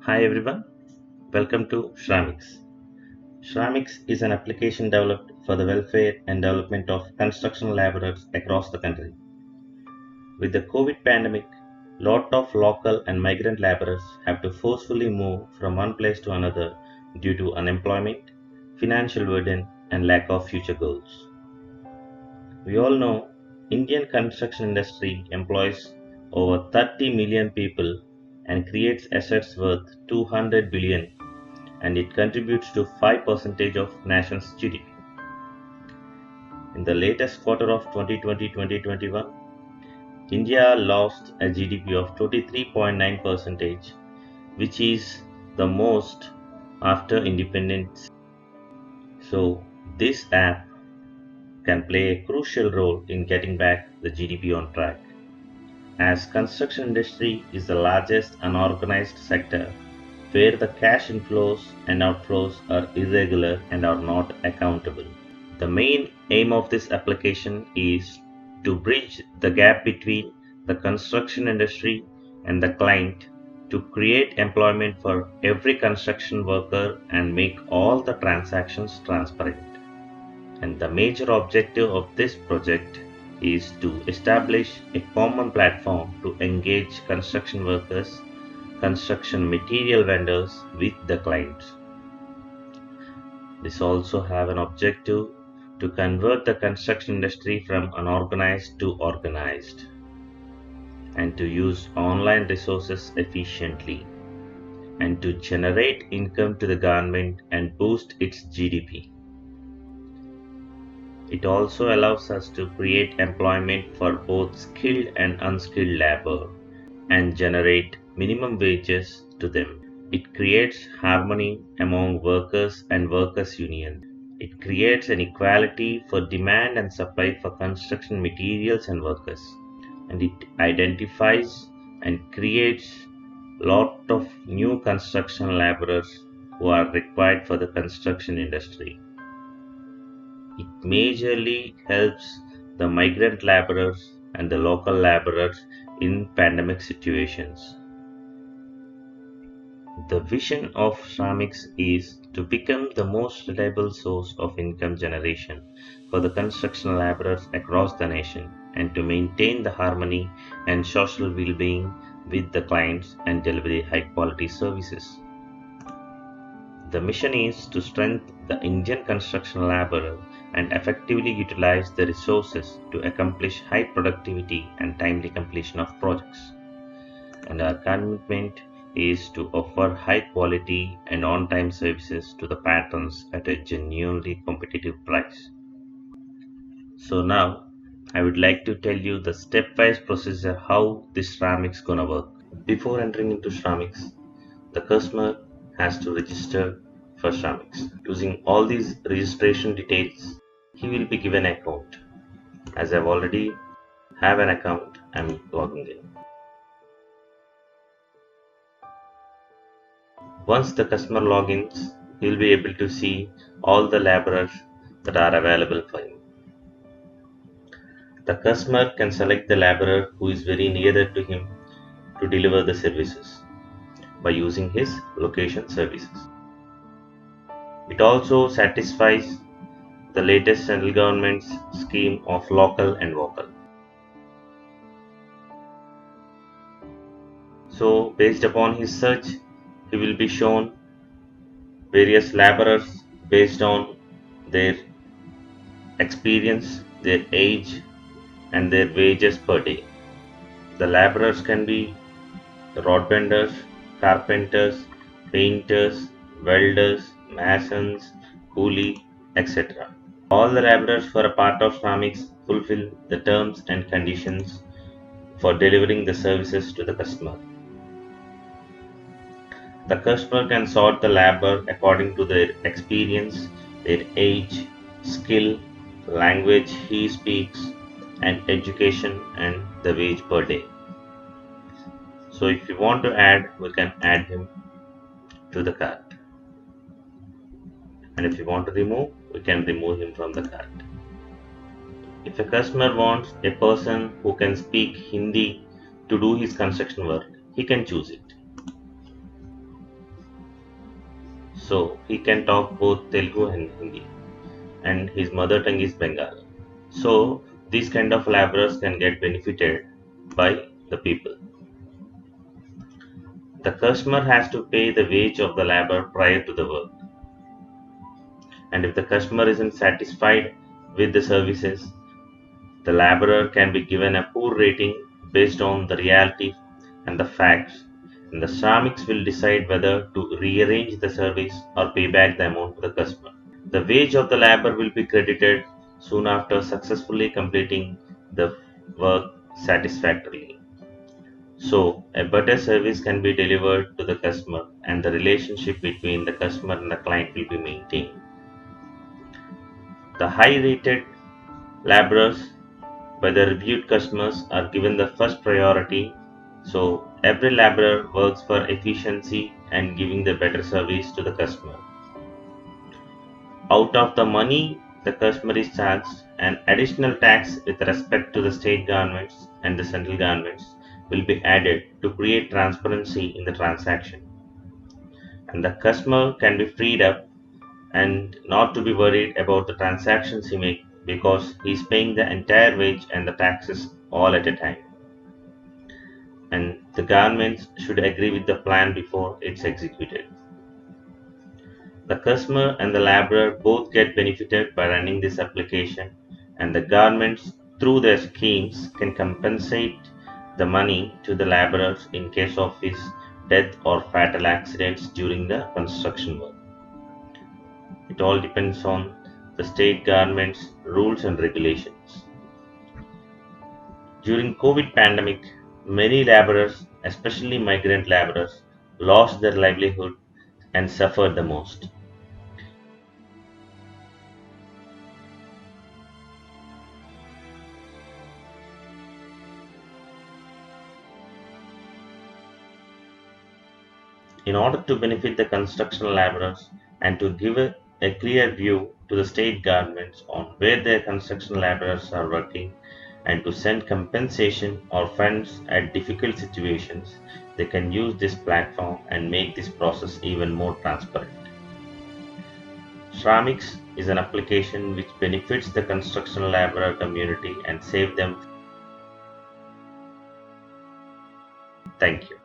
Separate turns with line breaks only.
Hi everyone, welcome to Shramiks. Shramiks is an application developed for the welfare and development of construction laborers across the country. With the COVID pandemic, lot of local and migrant laborers have to forcefully move from one place to another due to unemployment, financial burden, and lack of future goals. We all know Indian construction industry employs over 30 million people and creates assets worth 200 billion, and it contributes to 5% of nation's GDP. In the latest quarter of 2020-2021, India lost a GDP of 23.9%, which is the most after independence. So this app can play a crucial role in getting back the GDP on track. As construction industry is the largest unorganized sector where the cash inflows and outflows are irregular and are not accountable. The main aim of this application is to bridge the gap between the construction industry and the client to create employment for every construction worker and make all the transactions transparent. And the major objective of this project is to establish a common platform to engage construction workers, construction material vendors with the clients. This also have an objective to convert the construction industry from unorganized to organized and to use online resources efficiently and to generate income to the government and boost its GDP. It also allows us to create employment for both skilled and unskilled labor and generate minimum wages to them. It creates harmony among workers and workers' unions. It creates an equality for demand and supply for construction materials and workers. And it identifies and creates lot of new construction laborers who are required for the construction industry. It majorly helps the migrant laborers and the local laborers in pandemic situations. The vision of Shramiks is to become the most reliable source of income generation for the construction laborers across the nation and to maintain the harmony and social well-being with the clients and deliver high quality services. The mission is to strengthen the Indian construction laborer and effectively utilize the resources to accomplish high productivity and timely completion of projects. And our commitment is to offer high quality and on-time services to the patrons at a genuinely competitive price. So now I would like to tell you the step-wise procedure how this Shramiks gonna work. Before entering into Shramiks, the customer has to register for Shramiks. Using all these registration details, he will be given an account. As I've already have an account, I'm logging in. Once the customer logins, he will be able to see all the laborers that are available for him. The customer can select the laborer who is very nearer to him to deliver the services by using his location services. It also satisfies the latest central government's scheme of local and vocal. So based upon his search, he will be shown various laborers based on their experience, their age, and their wages per day. The laborers can be rod benders, carpenters, painters, welders, masons, coolie, etc. All the laborers for a part of Shramiks fulfill the terms and conditions for delivering the services to the customer. The customer can sort the labor according to their experience, their age, skill, language he speaks, and education and the wage per day. So if you want to add, we can add him to the cart. And if you want to remove, we can remove him from the cart. If a customer wants a person who can speak Hindi to do his construction work, he can choose it. so he can talk both Telugu and Hindi, and his mother tongue is Bengali. So these kind of laborers can get benefited by the people. The customer has to pay the wage of the labor prior to the work, and if the customer isn't satisfied with the services, the laborer can be given a poor rating based on the reality and the facts, and the Shramiks will decide whether to rearrange the service or pay back the amount to the customer. The wage of the laborer will be credited soon after successfully completing the work satisfactorily. So, a better service can be delivered to the customer, and the relationship between the customer and the client will be maintained. The high rated laborers by the reviewed customers are given the first priority. So, every laborer works for efficiency and giving the better service to the customer. Out of the money the customer is charged, an additional tax with respect to the state governments and the central governments will be added to create transparency in the transaction. And the customer can be freed up and not to be worried about the transactions he makes because he is paying the entire wage and the taxes all at a time. And the governments should agree with the plan before it's executed. The customer and the laborer both get benefited by running this application, and the governments, through their schemes, can compensate the money to the laborers in case of his death or fatal accidents during the construction work. It all depends on the state government's rules and regulations. During COVID pandemic, many laborers, especially migrant laborers, lost their livelihood and suffered the most. In order to benefit the construction laborers and to give a clear view to the state governments on where their construction laborers are working and to send compensation or funds at difficult situations, they can use this platform and make this process even more transparent. Shramiks is an application which benefits the construction laborer community and save them. Thank you.